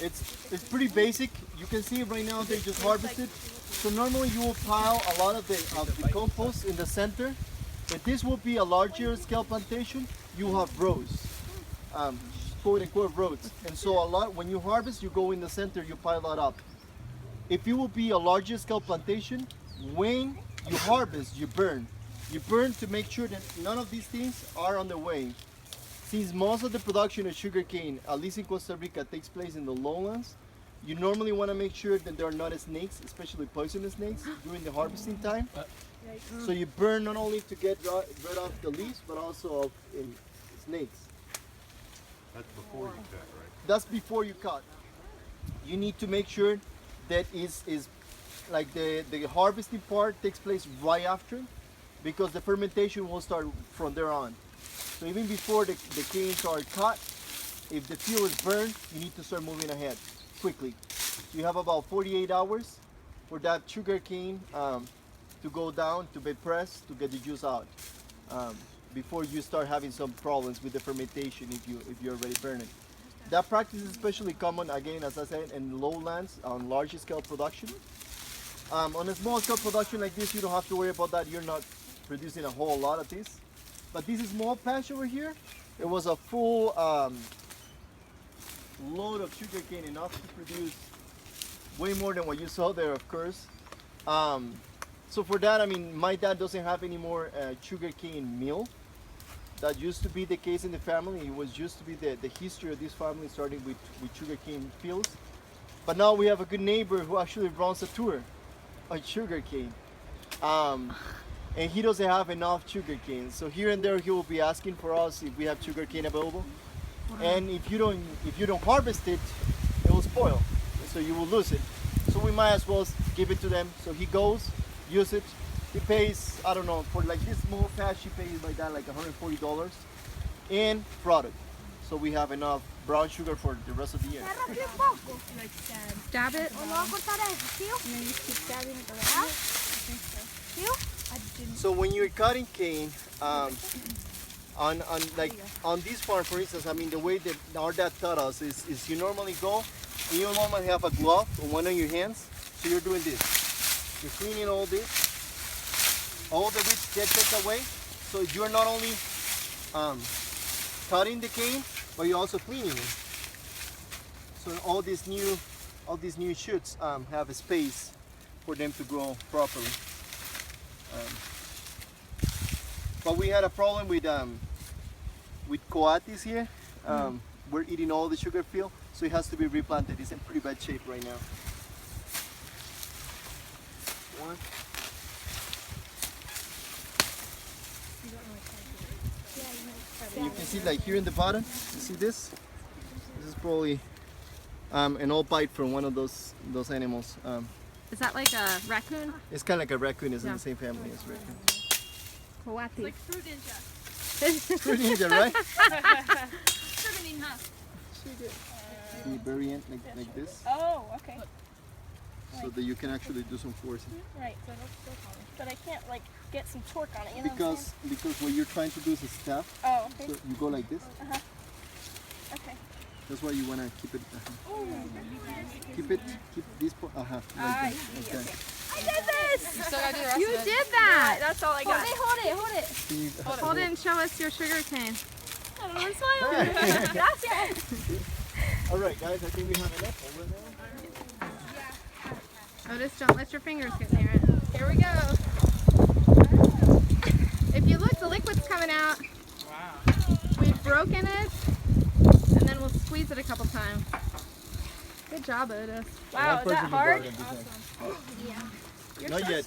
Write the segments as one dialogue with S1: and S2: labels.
S1: It's pretty basic. You can see right now they just harvested. So normally you will pile a lot of the compost in the center. If this will be a larger scale plantation, you have rows, quote unquote rows. And so a lot, when you harvest, you go in the center, you pile that up. If it will be a larger scale plantation, when you harvest, you burn. You burn to make sure that none of these things are on the way. Since most of the production of sugarcane, at least in Costa Rica, takes place in the lowlands, you normally want to make sure that there are not snakes, especially poisonous snakes, during the harvesting time. So you burn not only to get rid of the leaves, but also of snakes.
S2: That's before you cut, right?
S1: That's before you cut. You need to make sure that is like the harvesting part takes place right after, because the fermentation will start from there on. So even before the canes are cut, if the peel is burned, you need to start moving ahead quickly. You have about 48 hours for that sugar cane to go down, to be pressed, to get the juice out, before you start having some problems with the fermentation if you already burn it. That practice is especially common, again, as I said, in lowlands on large scale production. On a small scale production like this, you don't have to worry about that. You're not producing a whole lot of this. But this small patch over here, it was a full load of sugarcane, enough to produce way more than what you saw there, of course. So for that, I mean, my dad doesn't have any more sugarcane mill. That used to be the case in the family. It was used to be the history of this family, starting with sugarcane fields. But now we have a good neighbor who actually runs a tour on sugarcane. And he doesn't have enough sugarcane. So here and there he will be asking for us if we have sugarcane available. And if you don't harvest it, it will spoil. So you will lose it. So we might as well give it to them. So he goes, use it. He pays, I don't know, for like this small patch, he pays like that, like $140 in product. So we have enough brown sugar for the rest of the year.
S3: Dab it.
S1: So when you're cutting cane, on this farm, for instance, I mean, the way that our dad taught us is you normally go and you normally have a glove on one of your hands. So you're doing this. You're cleaning all this. All the weeds get taken away. So you're not only cutting the cane, but you're also cleaning it. So all these new shoots have a space for them to grow properly. But we had a problem with coatis here. We're eating all the sugar field, so it has to be replanted. It's in pretty bad shape right now. One. And you can see, like here in the bottom, you see this? This is probably an old bite from one of those animals.
S3: Is that like a raccoon?
S1: It's kind of like a raccoon. It's in the same family as raccoon.
S3: Coati.
S4: It's like fruit ninja.
S1: Fruit ninja, right?
S4: Sugar ninja.
S1: You bury it like this,
S4: Oh, okay.
S1: so that you can actually do some forcing.
S4: Right, so it'll still on it. But I can't like get some torque on it, you know what I'm saying?
S1: Because what you're trying to do is a staff.
S4: Oh, okay.
S1: So you go like this.
S4: Okay.
S1: That's why you want to keep it.
S4: Ooh.
S1: Keep this part. Like
S4: I
S1: that.
S4: see,
S1: Okay.
S4: I did this!
S5: You still gotta do the rest
S3: You
S5: of it.
S3: did that.
S4: That's all I got.
S5: Hold it.
S1: So you,
S3: Hold it and show us your sugar cane.
S4: I don't want to smile. Gracias.
S1: All right, guys. I think we have enough over there.
S3: Otis, don't let your fingers get near it. Here we go. If you look, the liquid's coming out.
S5: Wow.
S3: We've broken it, and then we'll squeeze it a couple times. Good job, Otis.
S4: Wow, is that hard?
S1: Yeah. Not yet.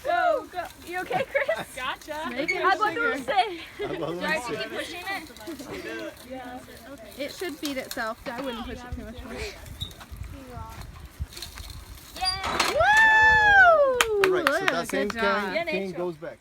S4: Go, go. You okay, Chris?
S5: Gotcha.
S3: Making
S4: I was
S3: sugar.
S4: going to say.
S1: Do
S4: I have to keep pushing it?
S3: It should feed itself. I wouldn't push it too much more.
S4: Yay!
S3: Woo!
S1: All right. So that
S3: Good
S1: same
S3: job.
S1: cane goes back.